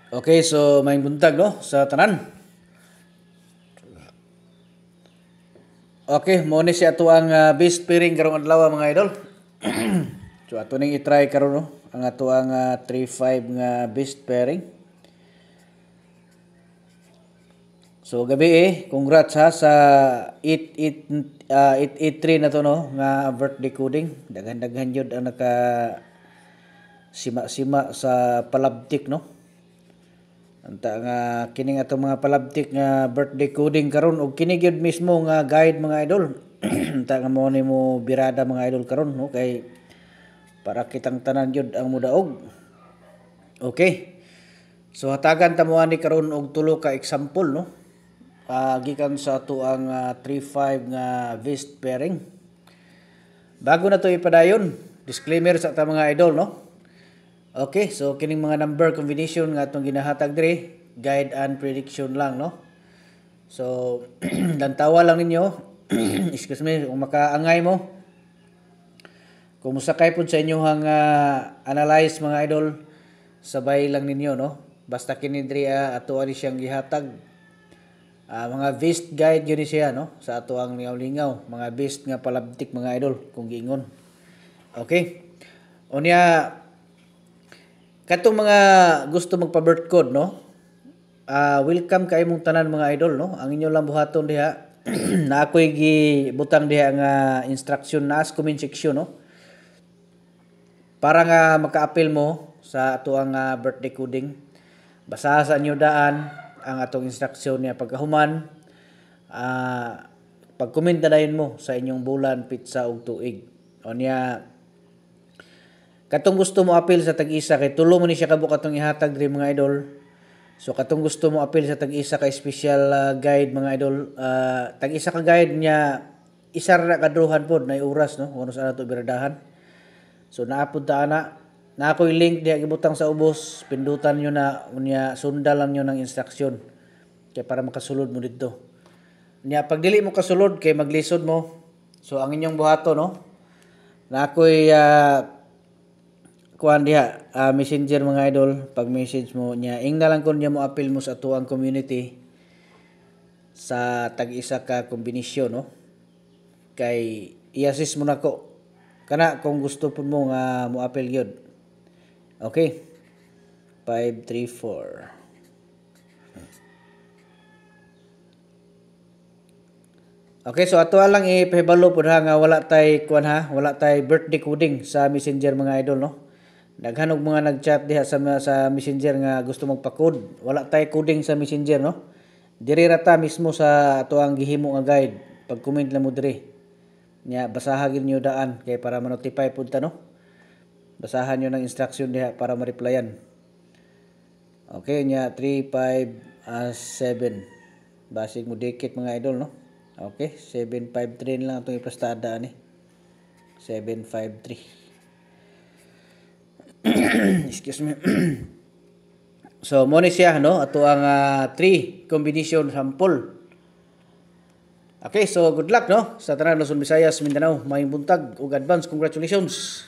Okay, so may buntag no sa tanan. Okay, mo ni siya ato ang best pairing karong adlaw mga idol. So ato ning i-try karon no ang ato ang 3-5 nga best pairing. So gabi congrats ha sa 883 na to no nga birthday coding. Daghan-daghan jud ang naka sima-sima sa palabtik no. Anta nga kining ato mga palabtik nga birthday coding karon og kini gyud mismo nga guide mga idol. Anta nga mo nimo birada mga idol karon no kay para kitang tanan gyud ang mudaog. Okay. So hatagan ta mo ani karon og tulo ka example no. Gikan sa ato ang 3-5 nga best pairing. Bago na to ipadayon, disclaimer sa ta mga idol no. Okay, so kining mga number combination nga atong ginahatag diri, guide and prediction lang no. So lantawa lang ninyo. Excuse me, kung makaangay mo. Kung musakay pud sa inyohang analyze mga idol, sabay lang ninyo no. Basta kini diri ato ani siyang gihatag. Mga best guide yun siya no sa ato ang lingaw-lingaw, mga best nga palabtik mga idol kung giingon. Okay. Unya katong mga gusto magpa-birth code no. Welcome kay mong tanan mga idol no. Ang inyo lang buhaton diha na ako'y gibutang diha nga instruction na sa comment section no. Para nga maka-appeal mo sa ato ang birthday coding. Basaha sa inyo daan ang atong instruction niya pagkahuman. Pag-comment na dayon mo sa inyong bulan, pizza ug tuig. Unya katong gusto mo appeal sa tag-isa kay tulo mo ni siya kabuk atong ihatag diri mga idol. So katong gusto mo appeal sa tag-isa ka special guide mga idol, tag-isa ka guide niya isa ra kadruhan pod na oras no kuno sa ato biradahan. So naapod ta ana na ako'y link diha gibutang sa ubos, pindutan nyo na unya sundal lang nyo ng instruction kay para makasulod mo didto. Nya pag dili mo kasulod kay maglisod mo. So ang inyong buhato no na ako'y kuan diha messenger mga idol, pag message mo nya ing na lang kun niya mo appeal mo sa tuang community sa tag-isa ka kombinasyon no kay i-assist mo nako kana kung gusto pud mo nga mo appeal gyud. Okay. 5 3 4. Okay, so ato lang ipahibalo pud ha nga wala tay kuan ha, wala tay birthday coding sa Messenger mga idol no. Daghan og mga nag-chat diha sa Messenger nga gusto magpa-code. Wala tay coding sa Messenger no. Diri ra ta mismo sa ato ang gihimo nga guide. Pag-comment lang mo diri. Nya basaha gyud niyo daan kay para ma-notify pud ta no. Basahan nyo ng instruction diha para ma-replyan. Okay, nya 3 5 7. Basig mo dikit mga idol no. Okay, 753 lang atong iprestada ni. 753. Excuse me. So mo ni siya no ato ang 3 combination sample. Okay, so good luck no sa tanan Luzon, Visayas, Mindanao. Maayong buntag ug advance congratulations.